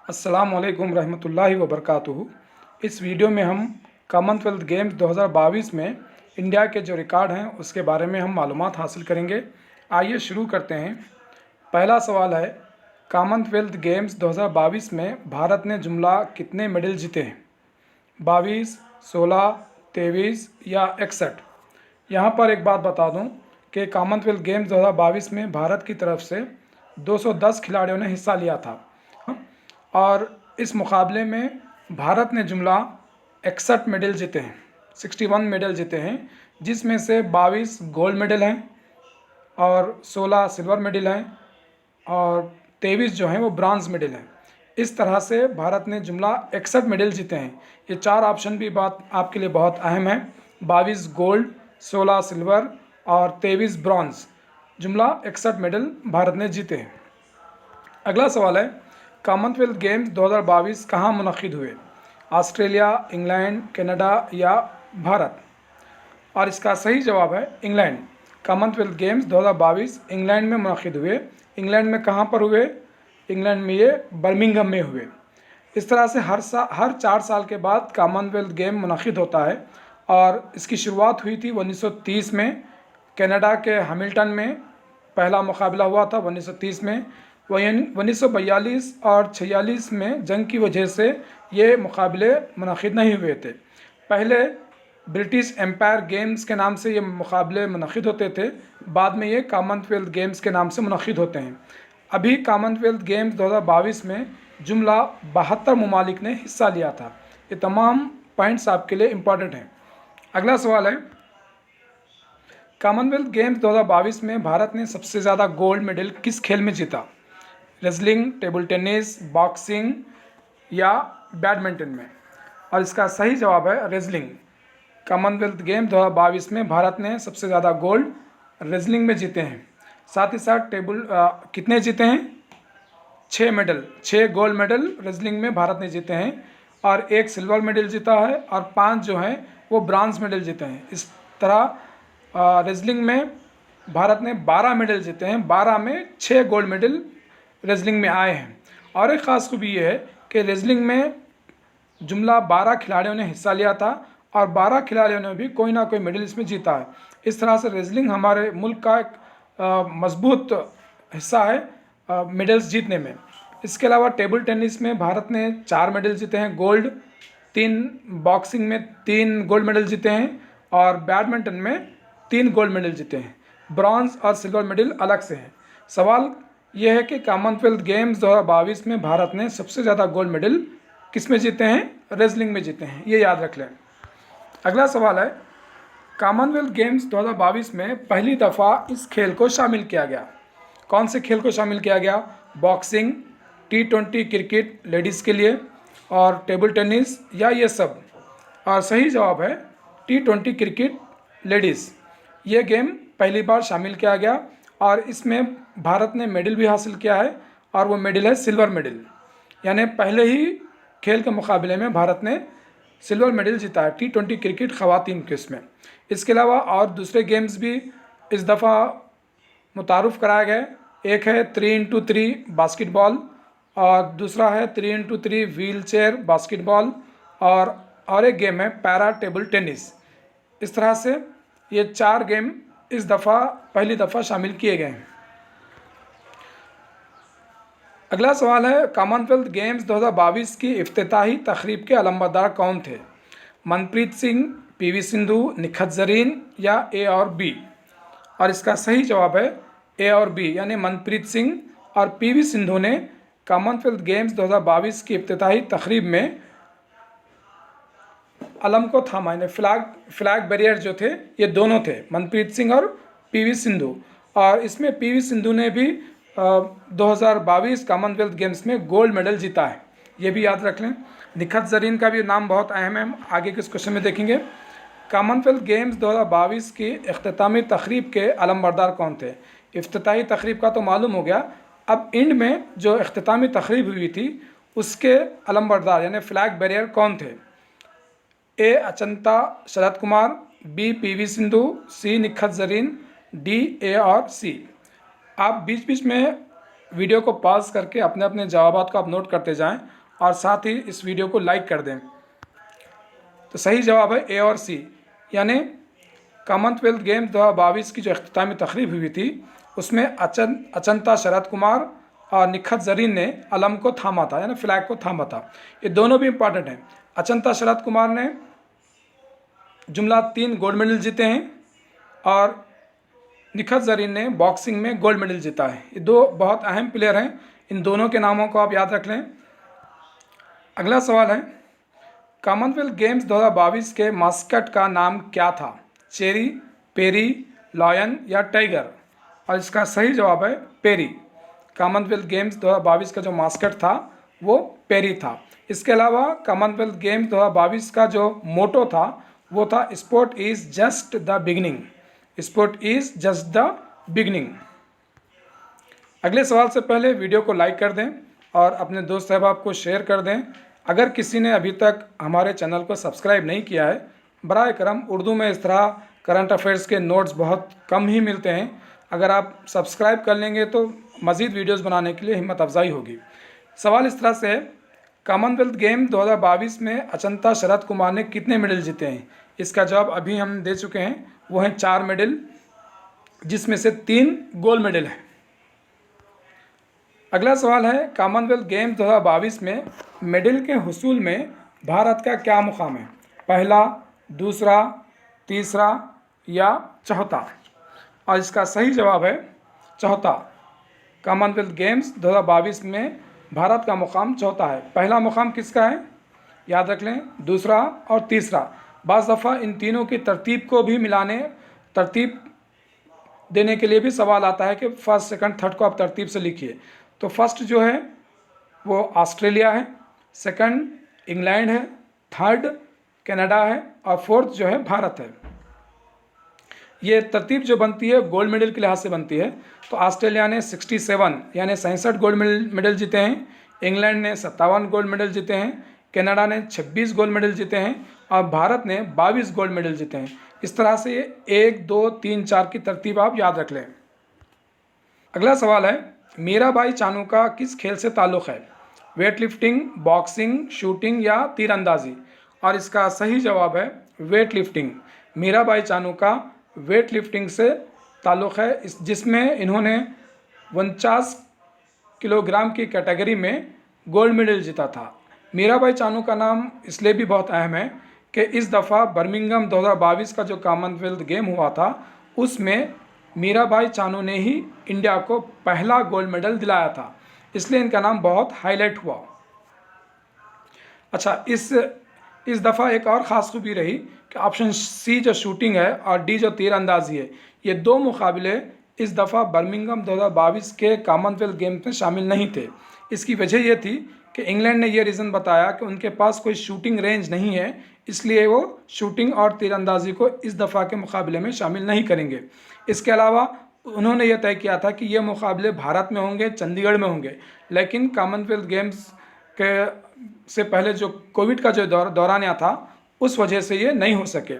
अस्सलामुअलैकुम रहमतुल्लाहि व बरकातुहू। इस वीडियो में हम कॉमनवेल्थ गेम्स 2022 में इंडिया के जो रिकॉर्ड हैं उसके बारे में हम मालूमात हासिल करेंगे। आइए शुरू करते हैं। पहला सवाल है, कॉमनवेल्थ गेम्स 2022 में भारत ने जुमला कितने मेडल जीते हैं? 22, 16, 23 या 61? यहाँ पर एक बात बता दूँ कि कॉमनवेल्थ गेम्स 2022 में भारत की तरफ से 210 खिलाड़ियों ने हिस्सा लिया था और इस मुकाबले में भारत ने जुमला 61 मेडल जीते हैं, 61 मेडल जीते हैं, जिसमें से 22 गोल्ड मेडल हैं और 16 सिल्वर मेडल हैं और 23 जो हैं वो ब्रॉन्ज मेडल हैं। इस तरह से भारत ने जुमला 61 मेडल जीते हैं। ये चार ऑप्शन भी बात आपके लिए बहुत अहम है। 22 गोल्ड, 16 सिल्वर और 23 ब्रॉन्ज, जुमला 61 मेडल भारत ने जीते हैं। अगला सवाल है, कॉमनवेल्थ गेम्स 2022 कहाँ मुनक़िद हुए? ऑस्ट्रेलिया, इंग्लैंड, कनाडा या भारत? और इसका सही जवाब है इंग्लैंड। कॉमनवेल्थ गेम्स 2022 इंग्लैंड में मुनक़िद हुए। इंग्लैंड में कहाँ पर हुए? इंग्लैंड में ये बर्मिंघम में हुए। इस तरह से हर 4 साल के बाद कॉमनवेल्थ गेम मुनक़िद होता है और इसकी शुरुआत हुई थी 1930 में। कनाडा के हैमिल्टन में पहला मुकाबला हुआ था 1930 में। 1942 और 46 में जंग की वजह से ये मुकाबले मुनक़िद नहीं हुए थे। पहले ब्रिटिश एम्पायर गेम्स के नाम से ये मुकाबले मुनक़िद होते थे, बाद में ये कॉमनवेल्थ गेम्स के नाम से मुनक़िद होते हैं। अभी कॉमनवेल्थ गेम्स 2022 में जुमला 72 ममालिक ने हिस्सा लिया था। ये तमाम पॉइंट्स आपके लिए इम्पॉर्टेंट हैं। अगला सवाल है, कॉमनवेल्थ गेम्स 2022 में भारत ने सबसे ज़्यादा गोल्ड मेडल किस खेल में जीता? रेसलिंग, टेबल टेनिस, बॉक्सिंग या बैडमिंटन में? और इसका सही जवाब है रेसलिंग। कॉमनवेल्थ गेम 2022 में भारत ने सबसे ज़्यादा गोल्ड रेसलिंग में जीते हैं। साथ ही साथ कितने जीते हैं? 6 मेडल, 6 गोल्ड मेडल रेसलिंग में भारत ने जीते हैं और 1 सिल्वर मेडल जीता है और 5 जो हैं वो ब्रॉन्ज मेडल जीते हैं। इस तरह रेसलिंग में भारत ने 12 मेडल जीते हैं, 12 में 6 गोल्ड मेडल रेसलिंग में आए हैं। और एक ख़ास खूबी ये है कि रेसलिंग में जुमला 12 खिलाड़ियों ने हिस्सा लिया था और 12 खिलाड़ियों ने भी कोई ना कोई मेडल इसमें जीता है। इस तरह से रेसलिंग हमारे मुल्क का एक मजबूत हिस्सा है मेडल्स जीतने में। इसके अलावा टेबल टेनिस में भारत ने 4 मेडल जीते हैं गोल्ड, 3 बॉक्सिंग में 3 गोल्ड मेडल जीते हैं और बैडमिंटन में 3 गोल्ड मेडल जीते हैं। ब्रॉन्ज और सिल्वर मेडल अलग से हैं। सवाल यह है कि कॉमनवेल्थ गेम्स 2022 में भारत ने सबसे ज़्यादा गोल्ड मेडल किस में जीते हैं? रेसलिंग में जीते हैं, ये याद रख लें। अगला सवाल है, कॉमनवेल्थ गेम्स 2022 में पहली दफ़ा इस खेल को शामिल किया गया। कौन से खेल को शामिल किया गया? बॉक्सिंग, T20 क्रिकेट लेडीज़ के लिए और टेबल टेनिस या ये सब? और सही जवाब है T20 क्रिकेट लेडीज़। ये गेम पहली बार शामिल किया गया और इसमें भारत ने मेडल भी हासिल किया है और वो मेडल है सिल्वर मेडल। यानी पहले ही खेल के मुकाबले में भारत ने सिल्वर मेडल जीता है T20 क्रिकेट ख़वातीन के इसमें। इसके अलावा और दूसरे गेम्स भी इस दफ़ा मुतारुफ़ कराए गए। एक है 3x3 बास्केटबॉल और दूसरा है 3x3 व्हील चेयर बास्केटबॉल और एक गेम है पैरा टेबल टेनिस। इस तरह से ये 4 गेम इस दफ़ा पहली दफ़ा शामिल किए गए हैं। अगला सवाल है, कॉमनवेल्थ गेम्स 2022 की इफ्तिताही तकरीब के अलमबरदार कौन थे? मनप्रीत सिंह, पीवी सिंधु, निखत ज़रीन या ए और बी? और इसका सही जवाब है ए और बी, यानी मनप्रीत सिंह और पीवी सिंधु ने कॉमनवेल्थ गेम्स 2022 की इफ्तिताही तकरीब में अलम को थामा, यानी फ्लैग बैरियर जो थे ये दोनों थे, मनप्रीत सिंह और पीवी सिंधु। और इसमें पीवी सिंधु ने भी 2022 कॉमनवेल्थ गेम्स में गोल्ड मेडल जीता है, ये भी याद रख लें। निखत ज़रीन का भी नाम बहुत अहम है, आगे के इस क्वेश्चन में देखेंगे। कॉमनवेल्थ गेम्स 2022 की इख्तितामी तकरीब के अलमबरदार कौन थे? इफ्तिताही तकरीब का तो मालूम हो गया, अब एंड में जो इख्तितामी तकरीब हुई थी उसके अलमबरदार यानी फ्लैग बैरियर कौन थे? A Achanta Sharad Kumar, B PV Sindhu, C Nikhat Zareen, D A और सी? आप बीच बीच में वीडियो को पॉज करके अपने अपने जवाबात को आप नोट करते जाएं और साथ ही इस वीडियो को लाइक कर दें। तो सही जवाब है ए और सी, यानी कॉमनवेल्थ गेम्स 2022 की जो अख्तामी तकरीब हुई थी उसमें अचंता शरद कुमार और निखत जरीन ने अलम को थामा था, यानी फ्लैग को थामा था। ये दोनों भी इंपॉर्टेंट हैं। अचंता शरद कुमार ने जुमला 3 गोल्ड मेडल जीते हैं और निखत जरीन ने बॉक्सिंग में गोल्ड मेडल जीता है। ये दो बहुत अहम प्लेयर हैं, इन दोनों के नामों को आप याद रख लें। अगला सवाल है, कॉमनवेल्थ गेम्स 2022 के मास्कट का नाम क्या था? चेरी, पेरी, लॉयन या टाइगर? और इसका सही जवाब है पेरी। कॉमनवेल्थ गेम्स 2022 का जो मास्कट था वो पेरी था। इसके अलावा कॉमनवेल्थ गेम्स 2022 का जो मोटो था वो था sport is just the beginning. Sport is just the beginning. अगले सवाल से पहले वीडियो को लाइक कर दें और अपने दोस्त अहबाब को शेयर कर दें। अगर किसी ने अभी तक हमारे चैनल को सब्सक्राइब नहीं किया है, बराए करम उर्दू में इस तरह करंट अफेयर्स के नोट्स बहुत कम ही मिलते हैं। अगर आप सब्सक्राइब कर लेंगे तो मज़ीद वीडियोस बनाने के लिए हिम्मत अफजाई होगी। सवाल इस तरह से है, कॉमनवेल्थ गेम 2022 में अचंता शरद कुमार ने कितने मेडल जीते हैं? इसका जवाब अभी हम दे चुके हैं, वो हैं 4 मेडल, जिसमें से 3 गोल्ड मेडल हैं। अगला सवाल है, कॉमनवेल्थ गेम 2022 में मेडल के हुसूल में भारत का क्या मुकाम है? पहला, दूसरा, तीसरा या चौथा? और इसका सही जवाब है चौथा। कॉमनवेल्थ गेम्स 2022 में भारत का मुकाम चौथा है। पहला मुकाम किसका है? याद रख लें, दूसरा और तीसरा। बाज़ दफ़ा इन तीनों की तरतीब को भी मिलाने, तरतीब देने के लिए भी सवाल आता है कि फर्स्ट, सेकंड, थर्ड को आप तरतीब से लिखिए। तो फर्स्ट जो है वो ऑस्ट्रेलिया है, सेकंड इंग्लैंड है, थर्ड कनाडा है और फोर्थ जो है भारत है। ये तरतीब जो बनती है गोल्ड मेडल के लिहाज से बनती है। तो ऑस्ट्रेलिया ने 67 यानी 67 गोल्ड मेडल जीते हैं, इंग्लैंड ने 57 गोल्ड मेडल जीते हैं, कनाडा ने 26 गोल्ड मेडल जीते हैं और भारत ने 22 गोल्ड मेडल जीते हैं। इस तरह से 1, 2, 3, 4 की तरतीब आप याद रख लें। अगला सवाल है, मीराबाई चानू का किस खेल से ताल्लुक़ है? वेट लिफ्टिंग, बॉक्सिंग, शूटिंग या तीरंदाजी? और इसका सही जवाब है वेट लिफ्टिंग। मीराबाई चानू का वेट लिफ्टिंग से ताल्लुक़ है, जिसमें इन्होंने 49 किलोग्राम की कैटेगरी में गोल्ड मेडल जीता था। मीराबाई चानू का नाम इसलिए भी बहुत अहम है कि इस दफ़ा बर्मिंघम 2022 का जो कॉमनवेल्थ गेम हुआ था उसमें मीराबाई चानू ने ही इंडिया को पहला गोल्ड मेडल दिलाया था, इसलिए इनका नाम बहुत हाईलाइट हुआ। अच्छा, इस दफ़ा एक और ख़ास खूबी रही कि ऑप्शन सी जो शूटिंग है और डी जो तीरंदाजी है, ये 2 मुकाबले इस दफ़ा बर्मिंघम 2022 के कॉमनवेल्थ गेम्स में शामिल नहीं थे। इसकी वजह ये थी कि इंग्लैंड ने यह रीज़न बताया कि उनके पास कोई शूटिंग रेंज नहीं है, इसलिए वो शूटिंग और तीरंदाजी को इस दफ़ा के मुकाबले में शामिल नहीं करेंगे। इसके अलावा उन्होंने यह तय किया था कि ये मुकाबले भारत में होंगे, चंडीगढ़ में होंगे, लेकिन कॉमनवेल्थ गेम्स के से पहले जो कोविड का जो दौरान था उस वजह से ये नहीं हो सके।